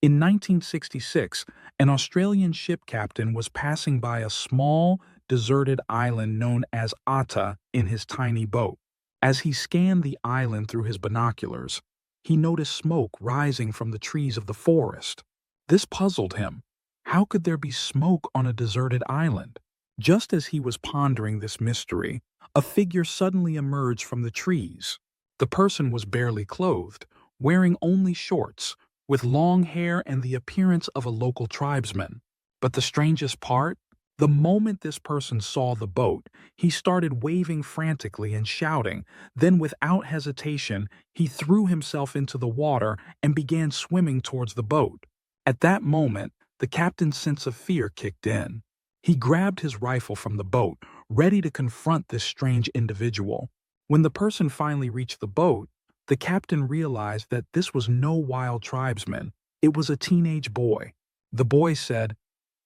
In 1966, an Australian ship captain was passing by a small, deserted island known as Atta in his tiny boat. As he scanned the island through his binoculars, he noticed smoke rising from the trees of the forest. This puzzled him. How could there be smoke on a deserted island? Just as he was pondering this mystery, a figure suddenly emerged from the trees. The person was barely clothed, wearing only shorts, with long hair and the appearance of a local tribesman. But the strangest part? The moment this person saw the boat, he started waving frantically and shouting. Then, without hesitation, he threw himself into the water and began swimming towards the boat. At that moment, the captain's sense of fear kicked in. He grabbed his rifle from the boat, ready to confront this strange individual. When the person finally reached the boat, the captain realized that this was no wild tribesman. It was a teenage boy. The boy said,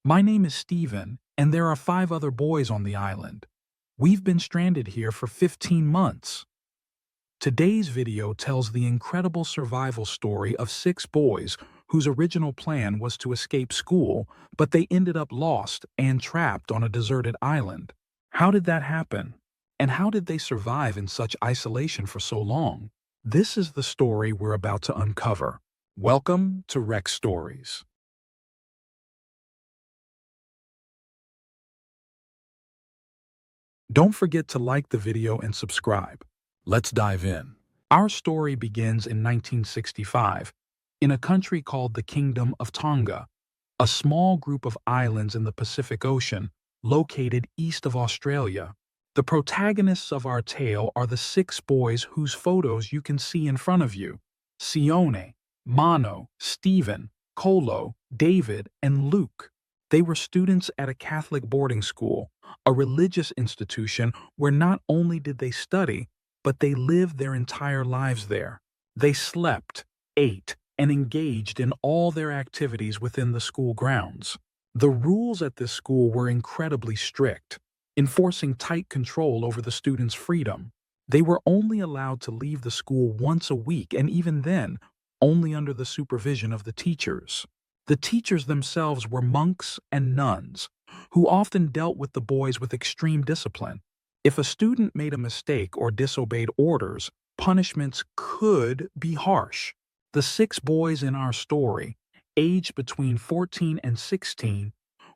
"My name is Stephen, and there are 5 other boys on the island. We've been stranded here for 15 months." Today's video tells the incredible survival story of 6 boys whose original plan was to escape school, but they ended up lost and trapped on a deserted island. How did that happen? And how did they survive in such isolation for so long? This is the story we're about to uncover. Welcome to Rex Stories. Don't forget to like the video and subscribe. Let's dive in. Our story begins in 1965, in a country called the Kingdom of Tonga, a small group of islands in the Pacific Ocean located east of Australia. The protagonists of our tale are the 6 boys whose photos you can see in front of you: Sione, Mano, Stephen, Kolo, David, and Luke. They were students at a Catholic boarding school, a religious institution where not only did they study, but they lived their entire lives there. They slept, ate, and engaged in all their activities within the school grounds. The rules at this school were incredibly strict, enforcing tight control over the students' freedom. They were only allowed to leave the school once a week, and even then, only under the supervision of the teachers. The teachers themselves were monks and nuns, who often dealt with the boys with extreme discipline. If a student made a mistake or disobeyed orders, punishments could be harsh. The 6 boys in our story, aged between 14 and 16,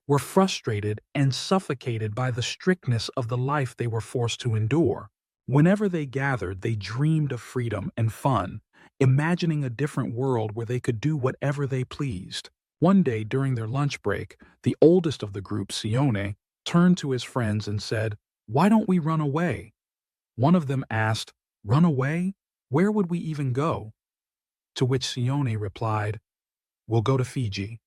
were frustrated and suffocated by the strictness of the life they were forced to endure. Whenever they gathered, they dreamed of freedom and fun, imagining a different world where they could do whatever they pleased. One day during their lunch break, the oldest of the group, Sione, turned to his friends and said, "Why don't we run away?" One of them asked, "Run away? Where would we even go?" To which Sione replied, "We'll go to Fiji."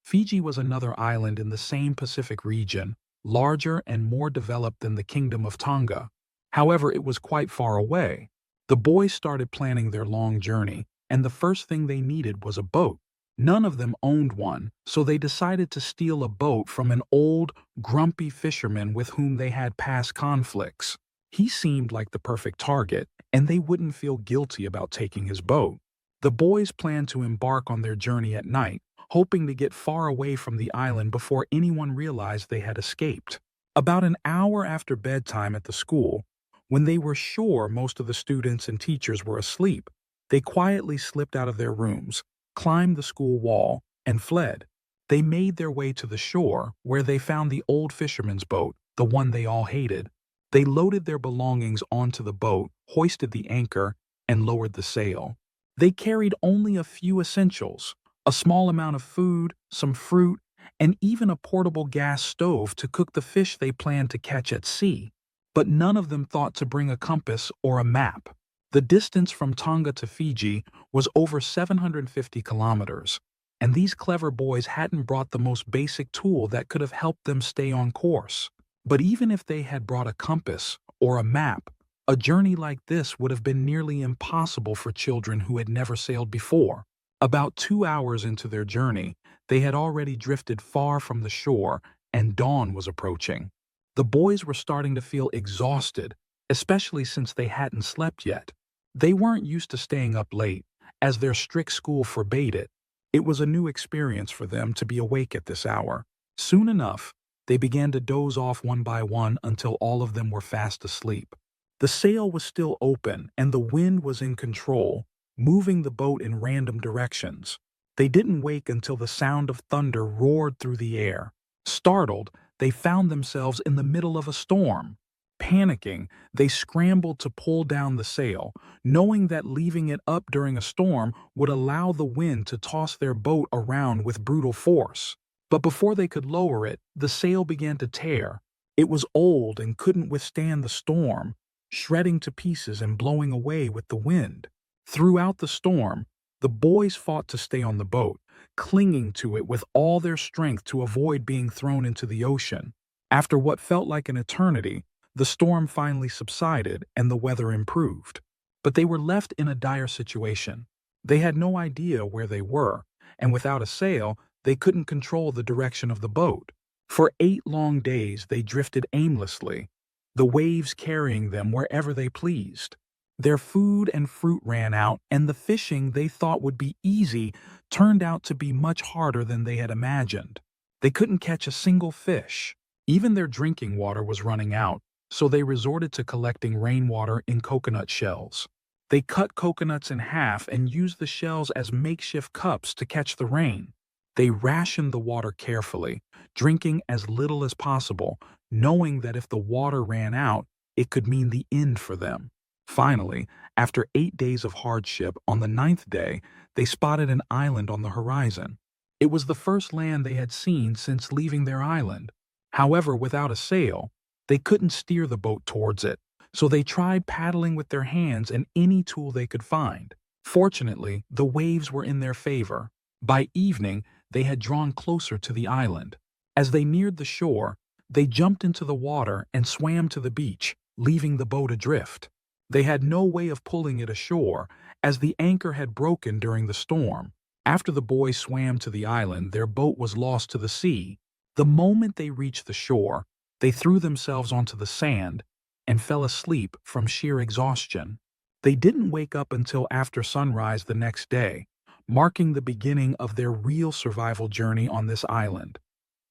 Fiji was another island in the same Pacific region, larger and more developed than the Kingdom of Tonga. However, it was quite far away. The boys started planning their long journey, and the first thing they needed was a boat. None of them owned one, so they decided to steal a boat from an old, grumpy fisherman with whom they had past conflicts. He seemed like the perfect target, and they wouldn't feel guilty about taking his boat. The boys planned to embark on their journey at night, hoping to get far away from the island before anyone realized they had escaped. About an hour after bedtime at the school, when they were sure most of the students and teachers were asleep, they quietly slipped out of their rooms, climbed the school wall, and fled. They made their way to the shore, where they found the old fisherman's boat, the one they all hated. They loaded their belongings onto the boat, hoisted the anchor, and lowered the sail. They carried only a few essentials: a small amount of food, some fruit, and even a portable gas stove to cook the fish they planned to catch at sea. But none of them thought to bring a compass or a map. The distance from Tonga to Fiji was over 750 kilometers, and these clever boys hadn't brought the most basic tool that could have helped them stay on course. But even if they had brought a compass or a map, a journey like this would have been nearly impossible for children who had never sailed before. About 2 hours into their journey, they had already drifted far from the shore, and dawn was approaching. The boys were starting to feel exhausted, especially since they hadn't slept yet. They weren't used to staying up late, as their strict school forbade it. It was a new experience for them to be awake at this hour. Soon enough, they began to doze off one by one until all of them were fast asleep. The sail was still open and the wind was in control, moving the boat in random directions. They didn't wake until the sound of thunder roared through the air. Startled, they found themselves in the middle of a storm. Panicking, they scrambled to pull down the sail, knowing that leaving it up during a storm would allow the wind to toss their boat around with brutal force. But before they could lower it, the sail began to tear. It was old and couldn't withstand the storm, shredding to pieces and blowing away with the wind. Throughout the storm, the boys fought to stay on the boat, clinging to it with all their strength to avoid being thrown into the ocean. After what felt like an eternity, the storm finally subsided and the weather improved. But they were left in a dire situation. They had no idea where they were, and without a sail, they couldn't control the direction of the boat. For 8 long days, they drifted aimlessly, the waves carrying them wherever they pleased. Their food and fruit ran out, and the fishing they thought would be easy turned out to be much harder than they had imagined. They couldn't catch a single fish. Even their drinking water was running out, so they resorted to collecting rainwater in coconut shells. They cut coconuts in half and used the shells as makeshift cups to catch the rain. They rationed the water carefully, drinking as little as possible, knowing that if the water ran out, it could mean the end for them. Finally, after 8 days of hardship, on the 9th day, they spotted an island on the horizon. It was the first land they had seen since leaving their island. However, without a sail, they couldn't steer the boat towards it, so they tried paddling with their hands and any tool they could find. Fortunately, the waves were in their favor. By evening, they had drawn closer to the island. As they neared the shore, they jumped into the water and swam to the beach, leaving the boat adrift. They had no way of pulling it ashore, as the anchor had broken during the storm. After the boys swam to the island, their boat was lost to the sea. The moment they reached the shore, they threw themselves onto the sand and fell asleep from sheer exhaustion. They didn't wake up until after sunrise the next day, marking the beginning of their real survival journey on this island.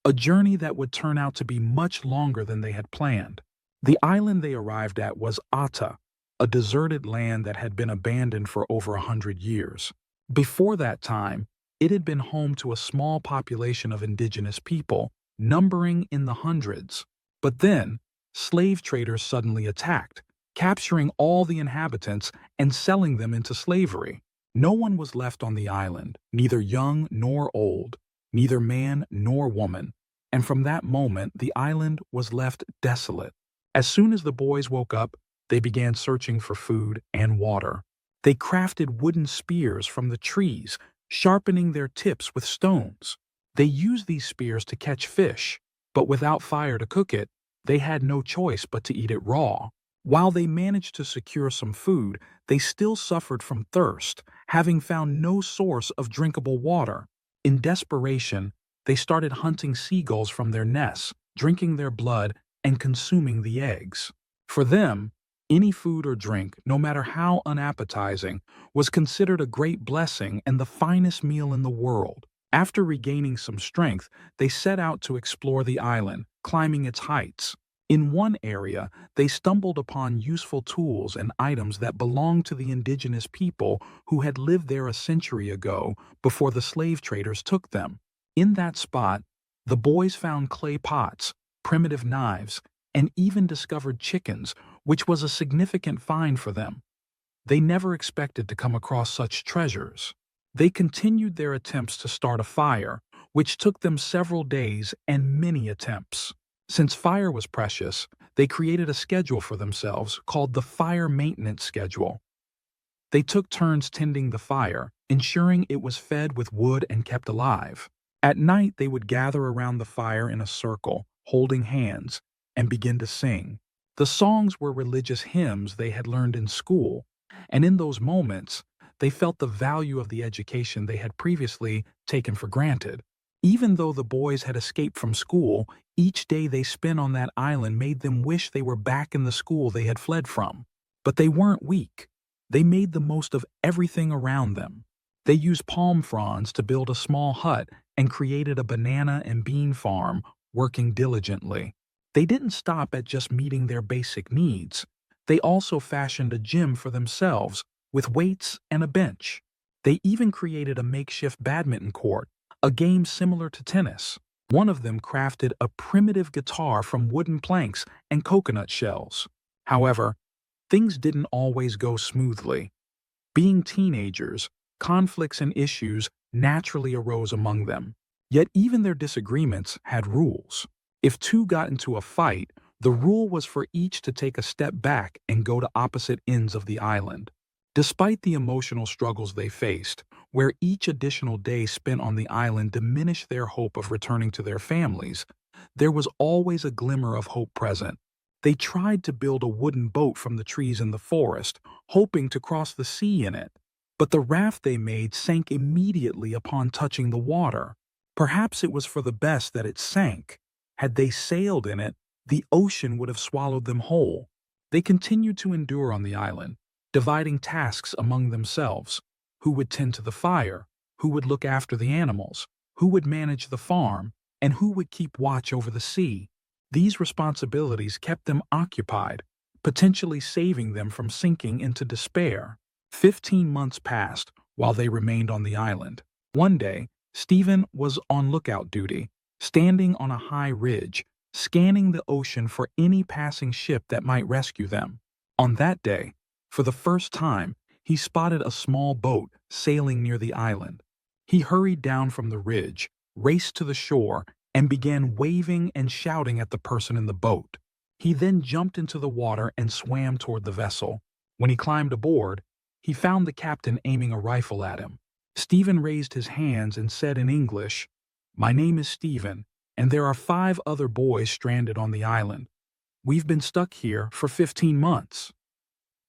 A journey that would turn out to be much longer than they had planned. The island they arrived at was Atta, a deserted land that had been abandoned for over 100 years. Before that time, it had been home to a small population of indigenous people, numbering in the hundreds. But then, slave traders suddenly attacked, capturing all the inhabitants and selling them into slavery. No one was left on the island, neither young nor old, neither man nor woman, and from that moment the island was left desolate. As soon as the boys woke up, they began searching for food and water. They crafted wooden spears from the trees, sharpening their tips with stones. They used these spears to catch fish, but without fire to cook it, they had no choice but to eat it raw. While they managed to secure some food, they still suffered from thirst, having found no source of drinkable water. In desperation, they started hunting seagulls from their nests, drinking their blood, and consuming the eggs. For them, any food or drink, no matter how unappetizing, was considered a great blessing and the finest meal in the world. After regaining some strength, they set out to explore the island, climbing its heights. In one area, they stumbled upon useful tools and items that belonged to the indigenous people who had lived there a century ago before the slave traders took them. In that spot, the boys found clay pots, primitive knives, and even discovered chickens, which was a significant find for them. They never expected to come across such treasures. They continued their attempts to start a fire, which took them several days and many attempts. Since fire was precious, they created a schedule for themselves called the Fire Maintenance Schedule. They took turns tending the fire, ensuring it was fed with wood and kept alive. At night, they would gather around the fire in a circle, holding hands, and begin to sing. The songs were religious hymns they had learned in school, and in those moments, they felt the value of the education they had previously taken for granted. Even though the boys had escaped from school, each day they spent on that island made them wish they were back in the school they had fled from. But they weren't weak. They made the most of everything around them. They used palm fronds to build a small hut and created a banana and bean farm, working diligently. They didn't stop at just meeting their basic needs. They also fashioned a gym for themselves with weights and a bench. They even created a makeshift badminton court, a game similar to tennis. One of them crafted a primitive guitar from wooden planks and coconut shells. However, things didn't always go smoothly. Being teenagers, conflicts and issues naturally arose among them. Yet even their disagreements had rules. If two got into a fight, the rule was for each to take a step back and go to opposite ends of the island. Despite the emotional struggles they faced, where each additional day spent on the island diminished their hope of returning to their families, there was always a glimmer of hope present. They tried to build a wooden boat from the trees in the forest, hoping to cross the sea in it. But the raft they made sank immediately upon touching the water. Perhaps it was for the best that it sank. Had they sailed in it, the ocean would have swallowed them whole. They continued to endure on the island, dividing tasks among themselves. Who would tend to the fire? Who would look after the animals? Who would manage the farm? And who would keep watch over the sea? These responsibilities kept them occupied, potentially saving them from sinking into despair. 15 months passed while they remained on the island. One day, Stephen was on lookout duty, standing on a high ridge, scanning the ocean for any passing ship that might rescue them. On that day, for the first time, he spotted a small boat sailing near the island. He hurried down from the ridge, raced to the shore, and began waving and shouting at the person in the boat. He then jumped into the water and swam toward the vessel. When he climbed aboard, he found the captain aiming a rifle at him. Stephen raised his hands and said in English, "My name is Stephen, and there are 5 other boys stranded on the island. We've been stuck here for 15 months."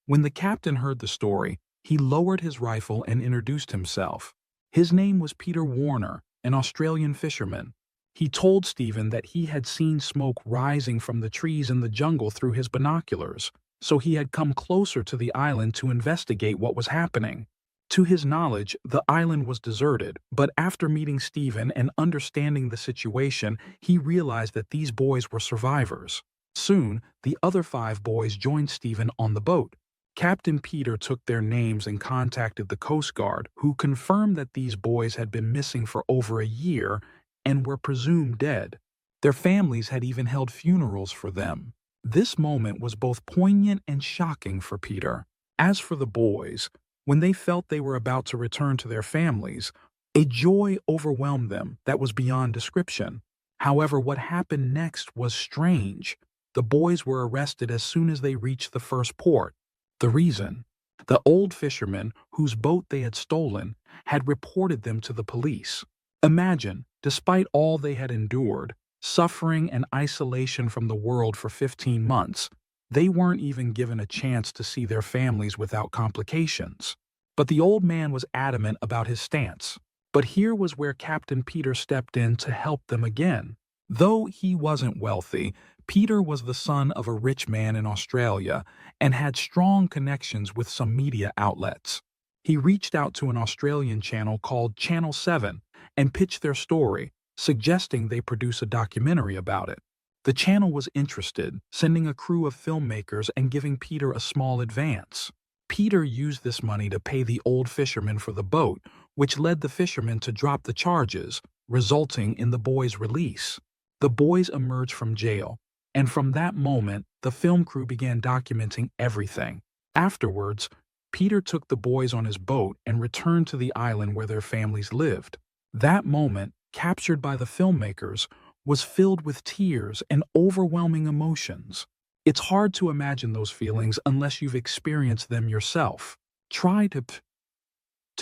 When the captain heard the story, he lowered his rifle and introduced himself. His name was Peter Warner, an Australian fisherman. He told Stephen that he had seen smoke rising from the trees in the jungle through his binoculars, so he had come closer to the island to investigate what was happening. To his knowledge, the island was deserted, but after meeting Stephen and understanding the situation, he realized that these boys were survivors. Soon, the other 5 boys joined Stephen on the boat. Captain Peter took their names and contacted the Coast Guard, who confirmed that these boys had been missing for over a year and were presumed dead. Their families had even held funerals for them. This moment was both poignant and shocking for Peter. As for the boys, when they felt they were about to return to their families, a joy overwhelmed them that was beyond description. However, what happened next was strange. The boys were arrested as soon as they reached the first port. The reason? The old fisherman, whose boat they had stolen, had reported them to the police. Imagine, despite all they had endured, suffering and isolation from the world for 15 months, they weren't even given a chance to see their families without complications. But the old man was adamant about his stance. But here was where Captain Peter stepped in to help them again. Though he wasn't wealthy, Peter was the son of a rich man in Australia and had strong connections with some media outlets. He reached out to an Australian channel called Channel 7 and pitched their story, suggesting they produce a documentary about it. The channel was interested, sending a crew of filmmakers and giving Peter a small advance. Peter used this money to pay the old fisherman for the boat, which led the fisherman to drop the charges, resulting in the boys' release. The boys emerged from jail, and from that moment, the film crew began documenting everything. Afterwards, Peter took the boys on his boat and returned to the island where their families lived. That moment, captured by the filmmakers, was filled with tears and overwhelming emotions. It's hard to imagine those feelings unless you've experienced them yourself. Try to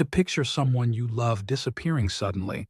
picture someone you love disappearing suddenly,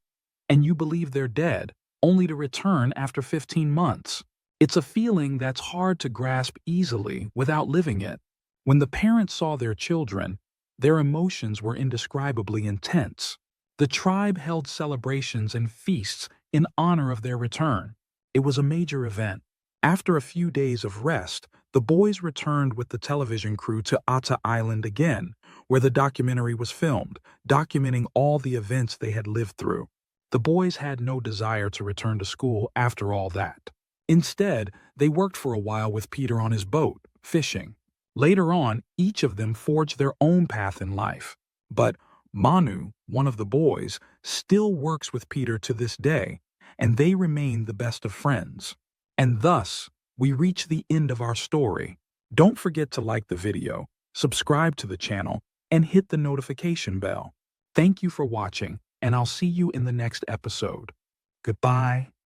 and you believe they're dead, only to return after 15 months. It's a feeling that's hard to grasp easily without living it. When the parents saw their children, their emotions were indescribably intense. The tribe held celebrations and feasts in honor of their return. It was a major event. After a few days of rest, the boys returned with the television crew to Atta Island again, where the documentary was filmed, documenting all the events they had lived through. The boys had no desire to return to school after all that. Instead, they worked for a while with Peter on his boat, fishing. Later on, each of them forged their own path in life. But Manu, one of the boys, still works with Peter to this day, and they remain the best of friends. And thus, we reach the end of our story. Don't forget to like the video, subscribe to the channel, and hit the notification bell. Thank you for watching, and I'll see you in the next episode. Goodbye.